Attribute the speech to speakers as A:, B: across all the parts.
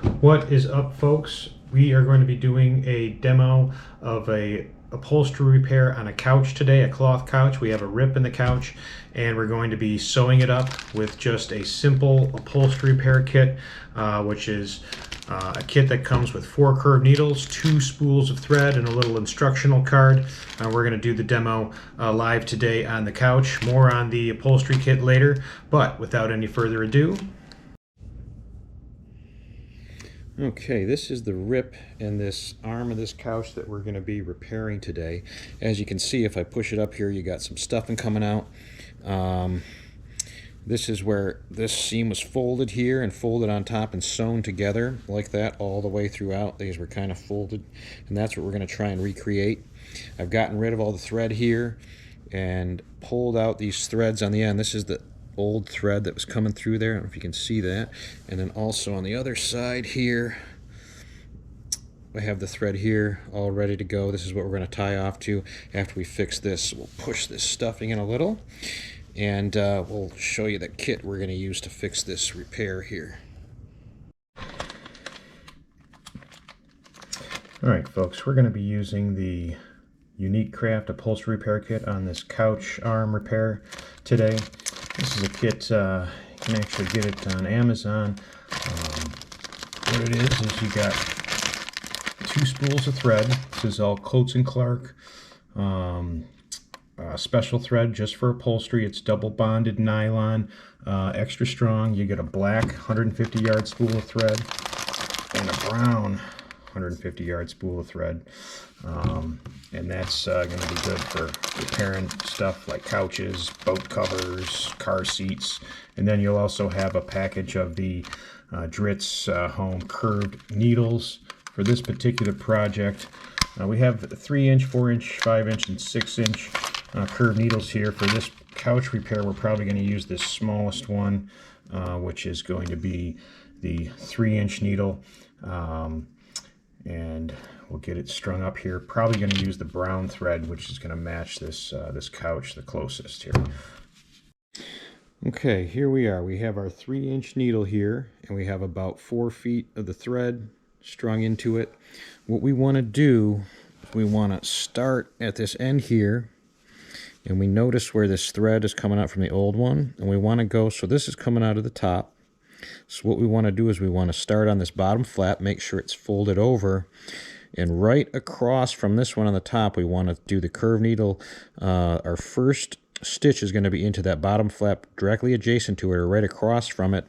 A: What is up, folks? We are going to be doing a demo of a upholstery repair on a couch today, a cloth couch. We have a rip in the couch and we're going to be sewing it up with just a simple upholstery repair kit, which is a kit that comes with 4 curved needles, 2 spools of thread, and a little instructional card. We're going to do the demo live today on the couch. More on the upholstery kit later, but without any further ado. Okay, this is the rip in this arm of this couch that we're going to be repairing today. As you can see, if I push it up here, you got some stuffing coming out. This is where this seam was folded here and folded on top and sewn together like that all the way throughout. These were kind of folded, and that's what we're going to try and recreate. I've gotten rid of all the thread here and pulled out these threads on the end. This is the old thread that was coming through there. I don't know if you can see that. And then also on the other side here, I have the thread here all ready to go. This is what we're going to tie off to after we fix this. We'll push this stuffing in a little, and we'll show you the kit we're going to use to fix this repair here. Alright folks, we're going to be using the Unique Craft Upholstery Repair Kit on this couch arm repair today. This is a kit, you can actually get it on Amazon. What it is you got 2 spools of thread. This is all Coats & Clark special thread just for upholstery. It's double bonded nylon, extra strong. You get a black 150-yard spool of thread and a brown 150-yard spool of thread. And that's going to be good for repairing stuff like couches, boat covers, car seats. And then you'll also have a package of the Dritz Home curved needles for this particular project. We have 3-inch, 4-inch, 5-inch, and 6-inch curved needles here. For this couch repair, we're probably going to use this smallest one, which is going to be the 3-inch needle. And we'll get it strung up here. Probably going to use the brown thread, which is going to match this this couch the closest here. Okay, here we are. We have our 3-inch needle here, and we have about 4 feet of the thread strung into it. What we want to do is we want to start at this end here, and we notice where this thread is coming out from the old one, and we want to go, so this is coming out of the top. So what we want to do is we want to start on this bottom flap, make sure it's folded over, and right across from this one on the top, we want to do the curved needle. Our first stitch is going to be into that bottom flap directly adjacent to it, or right across from it,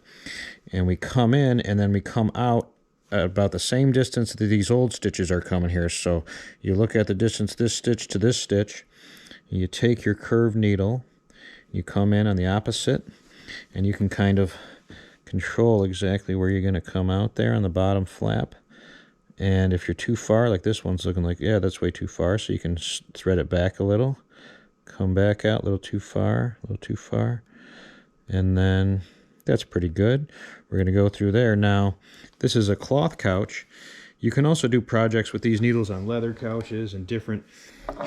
A: and we come in and then we come out about the same distance that these old stitches are coming here. So you look at the distance this stitch to this stitch, you take your curved needle, you come in on the opposite, and you can kind of control exactly where you're going to come out there on the bottom flap. And if you're too far, like this one's looking like, yeah, that's way too far, so you can thread it back a little, come back out a little too far, and then that's pretty good. We're going to go through there. Now, this is a cloth couch. You can also do projects with these needles on leather couches and different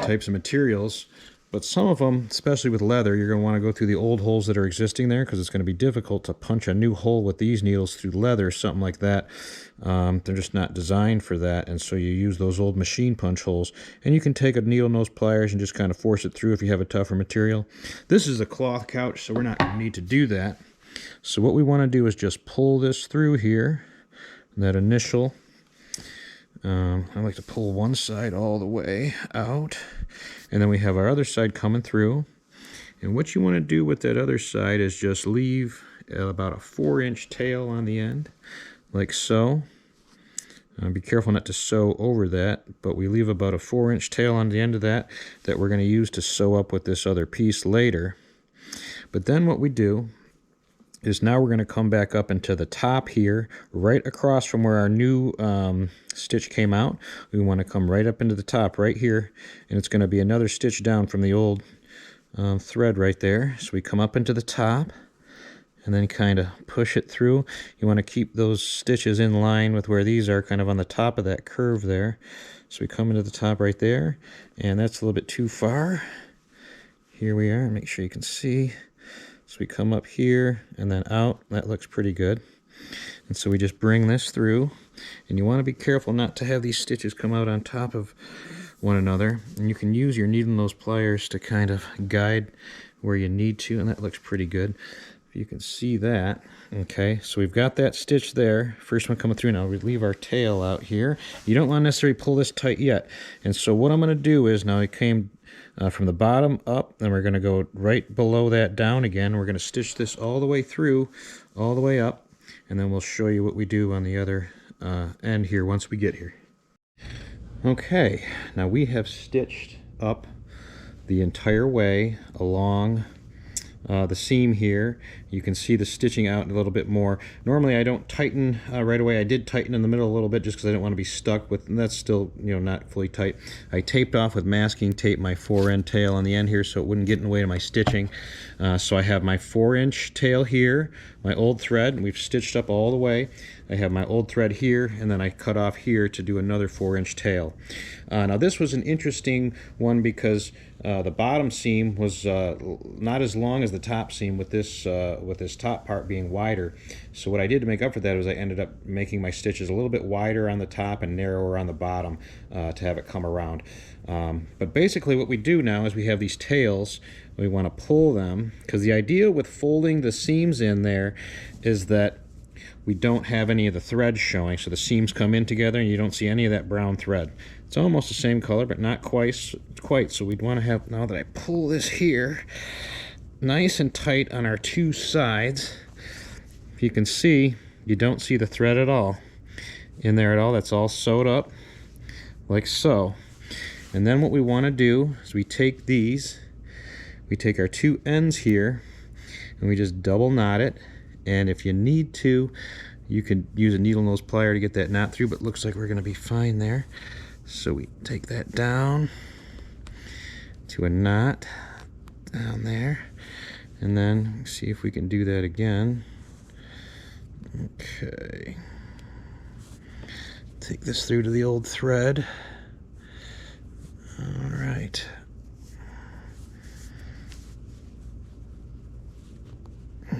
A: types of materials. But some of them, especially with leather, you're going to want to go through the old holes that are existing there, because it's going to be difficult to punch a new hole with these needles through leather, something like that. They're just not designed for that, and so you use those old machine punch holes. And you can take a needle nose pliers and just kind of force it through if you have a tougher material. This is a cloth couch, so we're not going to need to do that. So what we want to do is just pull this through here, that initial. I like to pull one side all the way out, and then we have our other side coming through. And what you want to do with that other side is just leave about a 4-inch tail on the end, like so. Be careful not to sew over that, but we leave about a 4-inch tail on the end of that we're going to use to sew up with this other piece later. But then what we do is now we're going to come back up into the top here, right across from where our new stitch came out. We want to come right up into the top right here, and it's going to be another stitch down from the old thread right there. So we come up into the top and then kind of push it through. You want to keep those stitches in line with where these are, kind of on the top of that curve there. So we come into the top right there, and that's a little bit too far. Here we are, make sure you can see. So we come up here and then out. That looks pretty good. And so we just bring this through, and you want to be careful not to have these stitches come out on top of one another. And you can use your needle nose pliers to kind of guide where you need to, and that looks pretty good. If you can see that. Okay, so we've got that stitch there. First one coming through. Now we leave our tail out here. You don't want to necessarily pull this tight yet. And so what I'm going to do is, now it came from the bottom up, and we're going to go right below that down again. We're going to stitch this all the way through, all the way up, and then we'll show you what we do on the other end here once we get here. Okay, now we have stitched up the entire way along the seam here. You can see the stitching out a little bit more. Normally I don't tighten right away. I did tighten in the middle a little bit just because I didn't want to be stuck with, and that's still, you know, not fully tight. I taped off with masking tape my 4-end tail on the end here so it wouldn't get in the way of my stitching. So I have my 4-inch tail here, my old thread, and we've stitched up all the way. I have my old thread here, and then I cut off here to do another 4-inch tail. Now this was an interesting one because the bottom seam was not as long as the top seam, with this top part being wider. So what I did to make up for that was I ended up making my stitches a little bit wider on the top and narrower on the bottom to have it come around. But basically what we do now is we have these tails. We want to pull them, because the idea with folding the seams in there is that we don't have any of the threads showing, so the seams come in together and you don't see any of that brown thread. It's almost the same color, but not quite, so we'd want to have, now that I pull this here, nice and tight on our two sides. If you can see, you don't see the thread at all in there at all. That's all sewed up like so. And then what we want to do is we take these, we take our two ends here, and we just double knot it. And if you need to, you can use a needle nose plier to get that knot through, but it looks like we're going to be fine there. So we take that down to a knot down there, and then see if we can do that again. Okay. Take this through to the old thread. All right.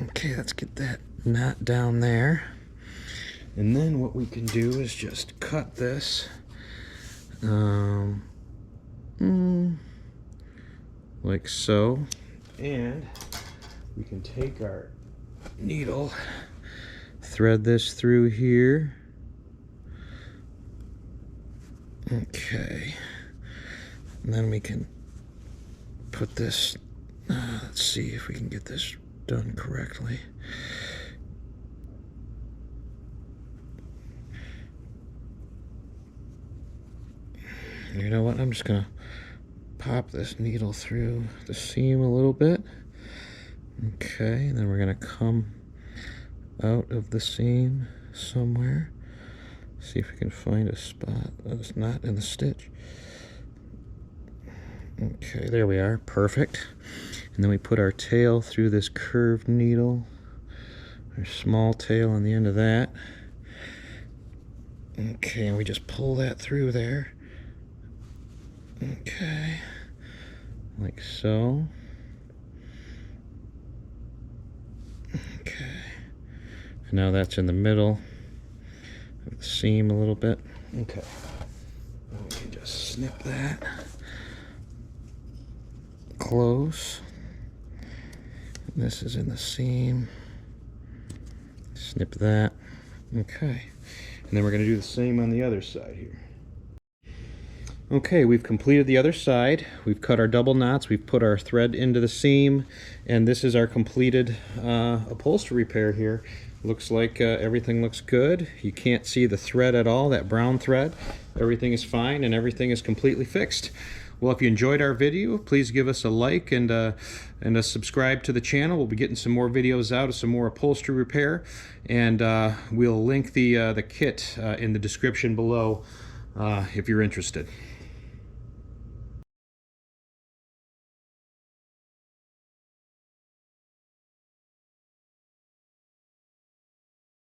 A: Okay, let's get that knot down there. And then what we can do is just cut this like so. And we can take our needle, thread this through here. Okay. And then we can put this, let's see if we can get this done correctly. You know what, I'm just gonna pop this needle through the seam a little bit. Okay, and then we're gonna come out of the seam somewhere. See if we can find a spot that's not in the stitch. Okay, there we are, perfect. And then we put our tail through this curved needle, our small tail on the end of that. Okay, and we just pull that through there. Okay, like so. Okay, and now that's in the middle of the seam a little bit. Okay, and we can just snip that close. And this is in the seam. Snip that. Okay, and then we're going to do the same on the other side here. Okay, we've completed the other side. We've cut our double knots, we've put our thread into the seam, and this is our completed upholstery repair here. Looks like everything looks good. You can't see the thread at all, that brown thread. Everything is fine and everything is completely fixed. Well, if you enjoyed our video, please give us a like and a subscribe to the channel. We'll be getting some more videos out of some more upholstery repair, and we'll link the kit in the description below if you're interested.